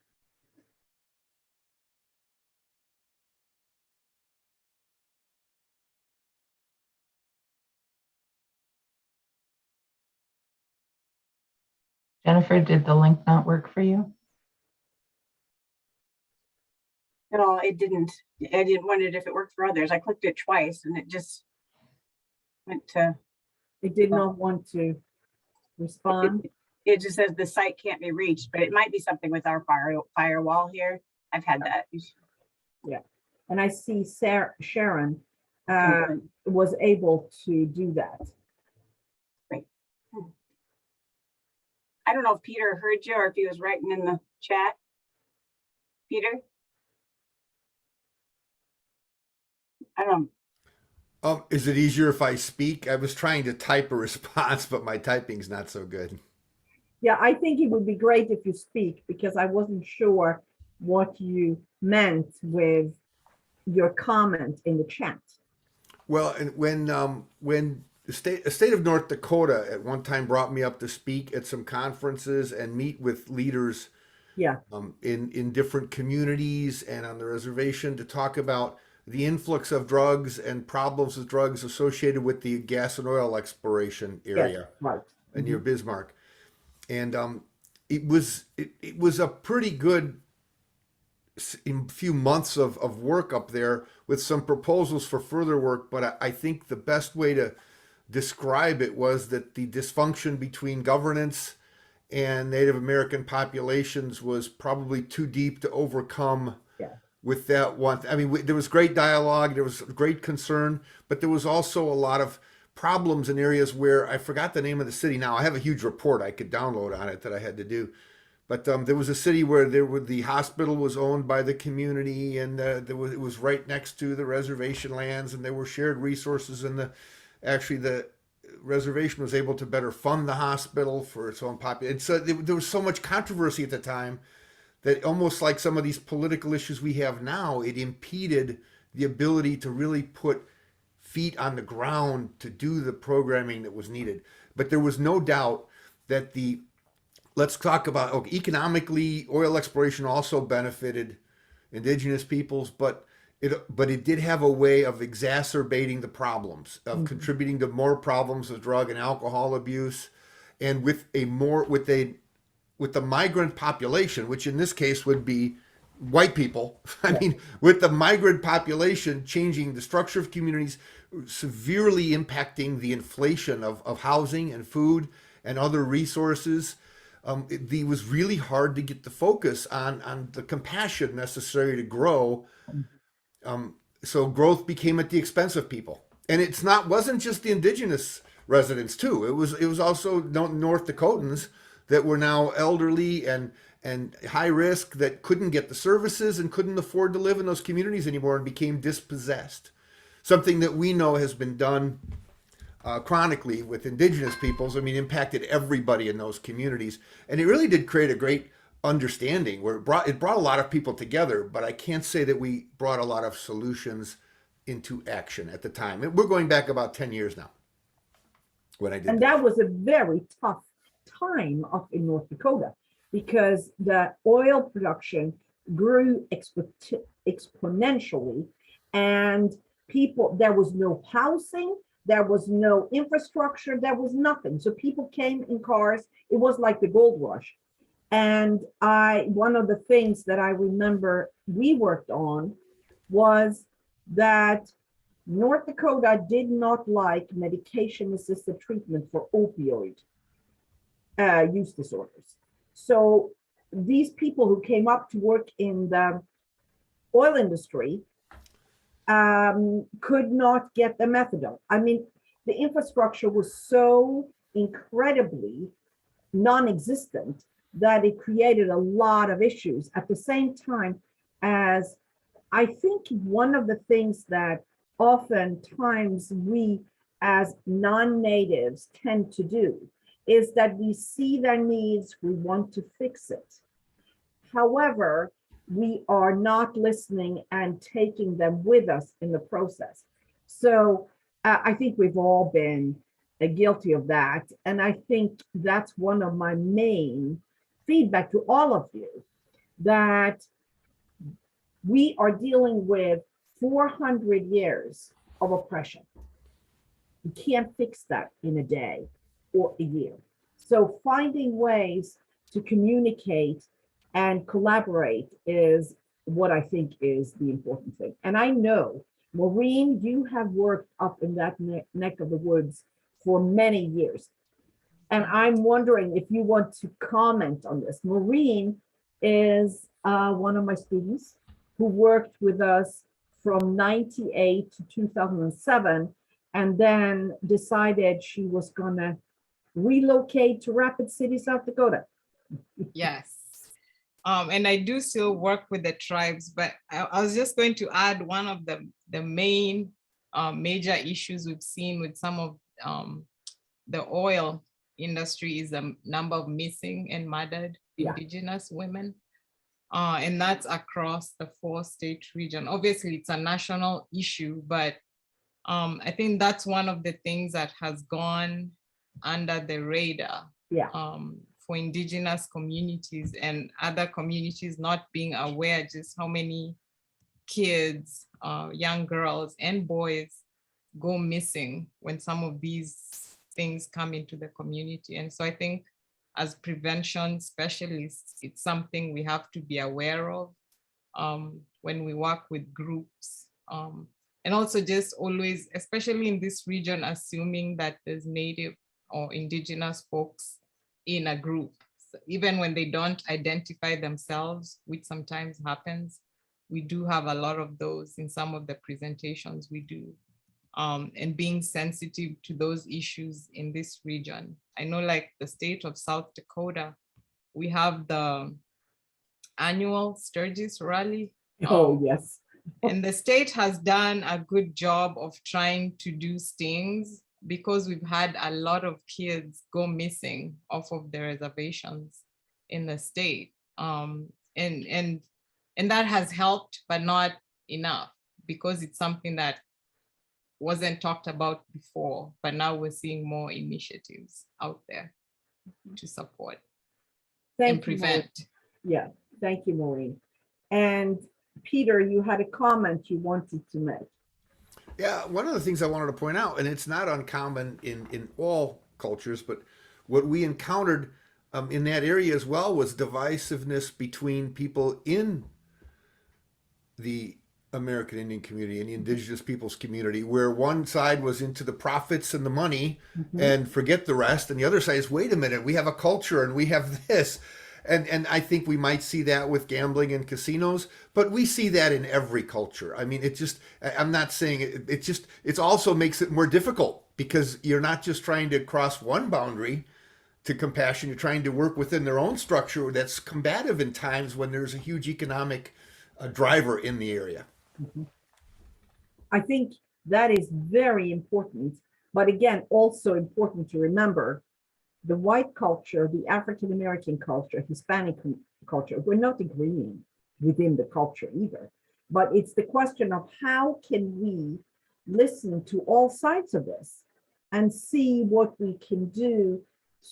Jennifer, did the link not work for you? No, it didn't. I didn't wondered if it worked for others. I clicked it twice and it just went to. It did not want to respond. It just says the site can't be reached, but it might be something with our firewall here. I've had that issue. Yeah, and I see Sharon Okay. was able to do that. Great. I don't know if Peter heard you or if he was writing in the chat. Peter? I don't know. Is it easier if I speak? I was trying to type a response, but my typing's not so good. Yeah, I think it would be great if you speak, because I wasn't sure what you meant with your comment in the chat. Well, and when the state of North Dakota at one time brought me up to speak at some conferences and meet with leaders Yeah, in different communities and on the reservation to talk about the influx of drugs and problems with drugs associated with the gas and oil exploration yes, area right. near Bismarck. And it was a pretty good few months of work up there with some proposals for further work. But I think the best way to describe it was that the dysfunction between governance and Native American populations was probably too deep to overcome Yeah. with that one. I mean, there was great dialogue, there was great concern, but there was also a lot of problems in areas where I forgot the name of the city now. I have a huge report I could download on it that I had to do. But there was a city where the hospital was owned by the community, and it was right next to the reservation lands, and there were shared resources, and the reservation was able to better fund the hospital for its own population. And so there was so much controversy at the time that almost like some of these political issues we have now, it impeded the ability to really put feet on the ground to do the programming that was needed. But there was no doubt that let's talk about economically, oil exploration also benefited indigenous peoples, but it did have a way of exacerbating the problems, of contributing to more problems of drug and alcohol abuse, and with the migrant population, which in this case would be white people. I mean, with the migrant population changing the structure of communities, severely impacting the inflation of housing and food and other resources. It was really hard to get the focus on the compassion necessary to grow. So growth became at the expense of people, and wasn't just the indigenous residents too. It was also North Dakotans that were now elderly and high risk that couldn't get the services and couldn't afford to live in those communities anymore and became dispossessed. Something that we know has been done chronically with indigenous peoples. I mean, impacted everybody in those communities, and it really did create a great understanding where it brought a lot of people together. But I can't say that we brought a lot of solutions into action at the time. We're going back about 10 years now when I did And that was a very tough time up in North Dakota because the oil production grew exponentially, and there was no housing, there was no infrastructure, there was nothing. So people came in cars. It was like the gold rush. And one of the things that I remember we worked on was that North Dakota did not like medication-assisted treatment for opioid use disorders. So these people who came up to work in the oil industry could not get the methadone. I mean, the infrastructure was so incredibly non-existent that it created a lot of issues. At the same time, as I think one of the things that oftentimes we as non-natives tend to do is that we see their needs, we want to fix it. However, we are not listening and taking them with us in the process. So I think we've all been guilty of that. And I think that's one of my main feedback to all of you, that we are dealing with 400 years of oppression. You can't fix that in a day or a year. So finding ways to communicate and collaborate is what I think is the important thing. And I know, Maureen, you have worked up in that neck of the woods for many years. And I'm wondering if you want to comment on this. Maureen is one of my students who worked with us from 98 to 2007, and then decided she was gonna relocate to Rapid City, South Dakota. Yes. And I do still work with the tribes, but I was just going to add one of the main major issues we've seen with some of the oil industry is the number of missing and murdered Indigenous women. And that's across the 4-state region. Obviously, it's a national issue, but I think that's one of the things that has gone under the radar. Yeah. For Indigenous communities and other communities not being aware just how many kids, young girls and boys go missing when some of these things come into the community. And so I think as prevention specialists, it's something we have to be aware of when we work with groups. And also just always, especially in this region, assuming that there's Native or Indigenous folks in a group, so even when they don't identify themselves, which sometimes happens, we do have a lot of those in some of the presentations we do. And being sensitive to those issues in this region. I know like the state of South Dakota, we have the annual Sturgis rally. Oh, yes. And the state has done a good job of trying to do stings because we've had a lot of kids go missing off of the reservations in the state. And that has helped, but not enough because it's something that wasn't talked about before, but now we're seeing more initiatives out there to support and Thank you, Maureen. prevent. Yeah, thank you, Maureen. And Peter, you had a comment you wanted to make. Yeah, one of the things I wanted to point out, and it's not uncommon in all cultures, but what we encountered in that area as well was divisiveness between people in the American Indian community and the indigenous peoples community, where one side was into the profits and the money and forget the rest, and the other side is, wait a minute, we have a culture and we have this. And I think we might see that with gambling and casinos, but we see that in every culture. I mean, it just, I'm not saying it also makes it more difficult because you're not just trying to cross one boundary to compassion, you're trying to work within their own structure that's combative in times when there's a huge economic driver in the area. I think that is very important, but again, also important to remember the white culture, the African-American culture, Hispanic culture, we're not agreeing within the culture either, but it's the question of how can we listen to all sides of this and see what we can do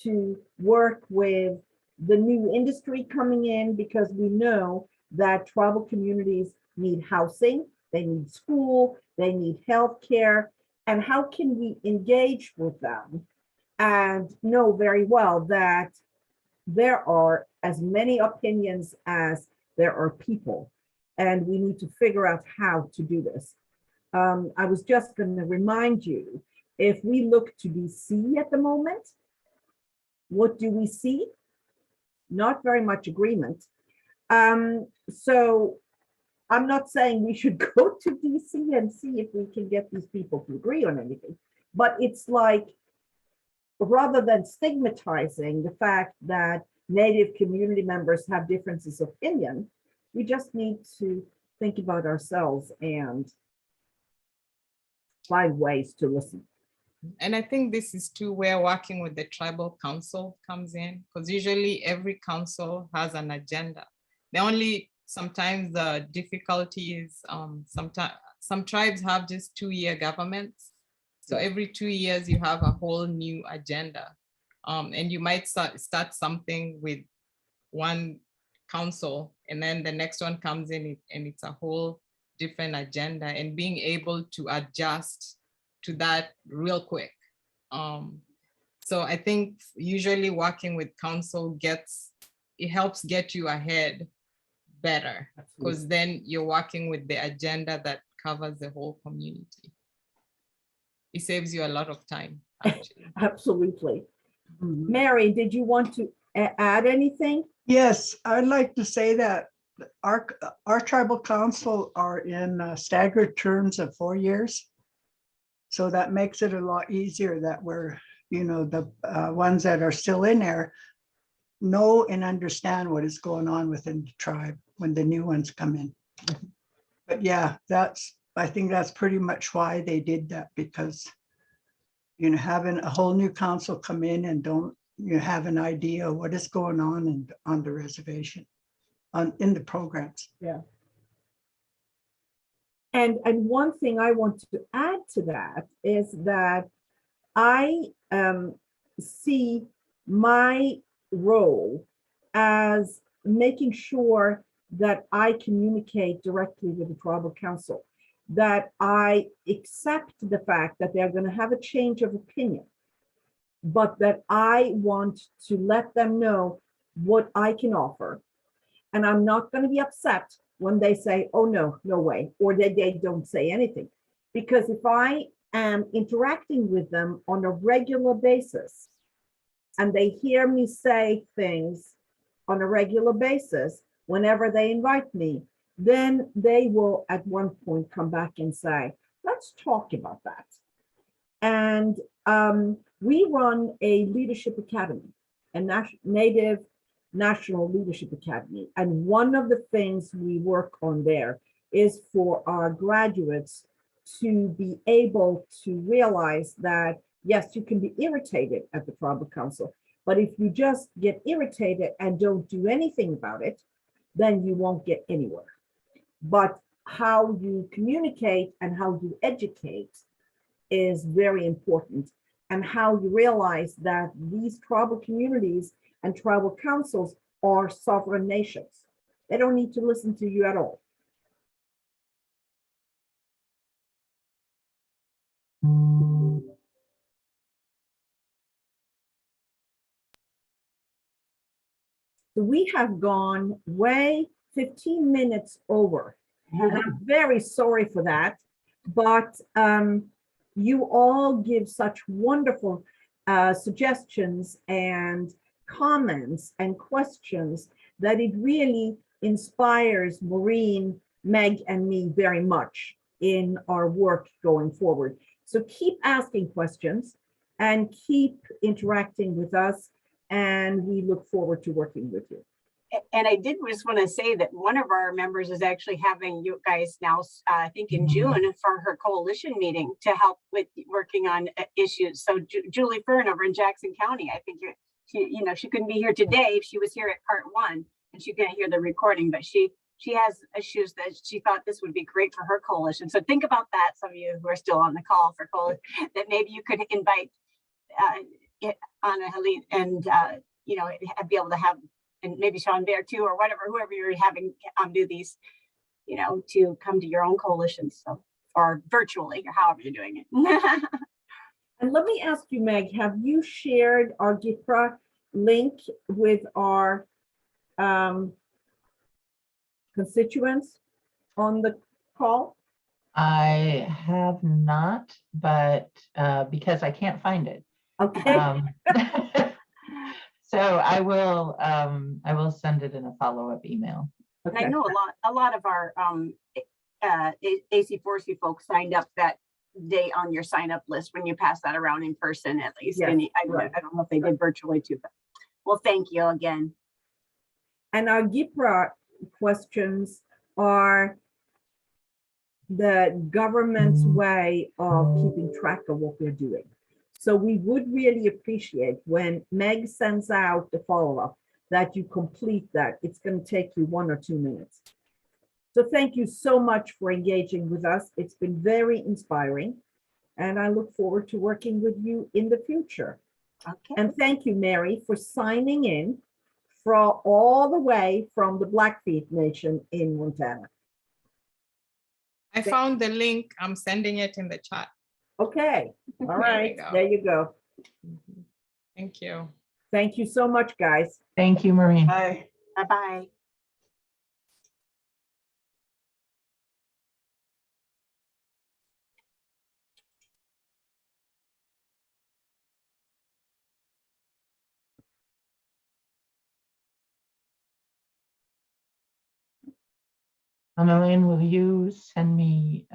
to work with the new industry coming in, because we know that tribal communities need housing, they need school, they need healthcare, and how can we engage with them and know very well that there are as many opinions as there are people, and we need to figure out how to do this. I was just going to remind you, if we look to DC at the moment, what do we see? Not very much agreement. So I'm not saying we should go to DC and see if we can get these people to agree on anything, but it's like, rather than stigmatizing the fact that Native community members have differences of opinion, we just need to think about ourselves and find ways to listen. And I think this is too where working with the tribal council comes in, because usually every council has an agenda. Sometimes the difficulty is some tribes have just 2-year governments. So every 2 years you have a whole new agenda. And you might start something with one council, and then the next one comes in and it's a whole different agenda, and being able to adjust to that real quick. So I think usually working with council helps get you ahead better, because then you're working with the agenda that covers the whole community. It saves you a lot of time, actually. Absolutely. Mary, did you want to add anything? Yes, I'd like to say that our tribal council are in staggered terms of 4 years. So that makes it a lot easier that we're, the ones that are still in there know and understand what is going on within the tribe when the new ones come in. But yeah, I think that's pretty much why they did that, because having a whole new council come in and don't have an idea of what is going on on the reservation, in the programs. Yeah. And one thing I want to add to that is that I see my role as making sure that I communicate directly with the tribal council, that I accept the fact that they're going to have a change of opinion, but that I want to let them know what I can offer. And I'm not going to be upset when they say, oh, no, no way, or that they don't say anything. Because if I am interacting with them on a regular basis and they hear me say things on a regular basis, whenever they invite me, then they will at one point come back and say, let's talk about that. And we run a leadership academy, a Native National Leadership Academy. And one of the things we work on there is for our graduates to be able to realize that, yes, you can be irritated at the tribal council, but if you just get irritated and don't do anything about it, then you won't get anywhere. But how you communicate and how you educate is very important, and how you realize that these tribal communities and tribal councils are sovereign nations. They don't need to listen to you at all. So we have gone way 15 minutes over. And I'm very sorry for that, but you all give such wonderful suggestions and comments and questions that it really inspires Maureen, Meg, and me very much in our work going forward. So keep asking questions and keep interacting with us, and we look forward to working with you. And I did just want to say that one of our members is actually having you guys now, I think in June, for her coalition meeting to help with working on issues. So Julie Fern over in Jackson County, I think she couldn't be here today. She was here at part 1 and she couldn't hear the recording, but she has issues that she thought this would be great for her coalition. So think about that, some of you who are still on the call for coalition, that maybe you could invite Anna Helene and be able to have, and maybe Sean Bear too, or whatever, whoever you're having do these, to come to your own coalitions, so, or virtually, or however you're doing it. And let me ask you, Meg, have you shared our GIPRA link with our constituents on the call? I have not, but because I can't find it. Okay. So I will send it in a follow-up email. And Okay. I know a lot of our AC4C folks signed up that day on your sign up list when you pass that around in person, at least. Yes, And right. I don't know if they did virtually too, but well, thank you again. And our GIPRA questions are the government's way of keeping track of what we're doing. So we would really appreciate when Meg sends out the follow-up that you complete that. It's going to take you 1 or 2 minutes. So thank you so much for engaging with us. It's been very inspiring, and I look forward to working with you in the future. Okay. And thank you, Mary, for signing in from all the way from the Blackfeet Nation in Montana. I found the link. I'm sending it in the chat. Okay, all There we right, go. there you go. Thank you. Thank you so much, guys. Thank you, Maureen. Bye. Bye-bye. Elaine, will you send me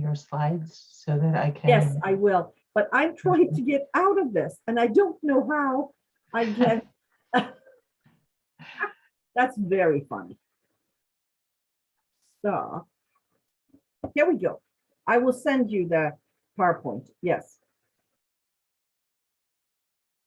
your slides so that I can? Yes, I will, but I'm trying to get out of this and I don't know how I get. That's very funny. So here we go. I will send you the PowerPoint. Yes.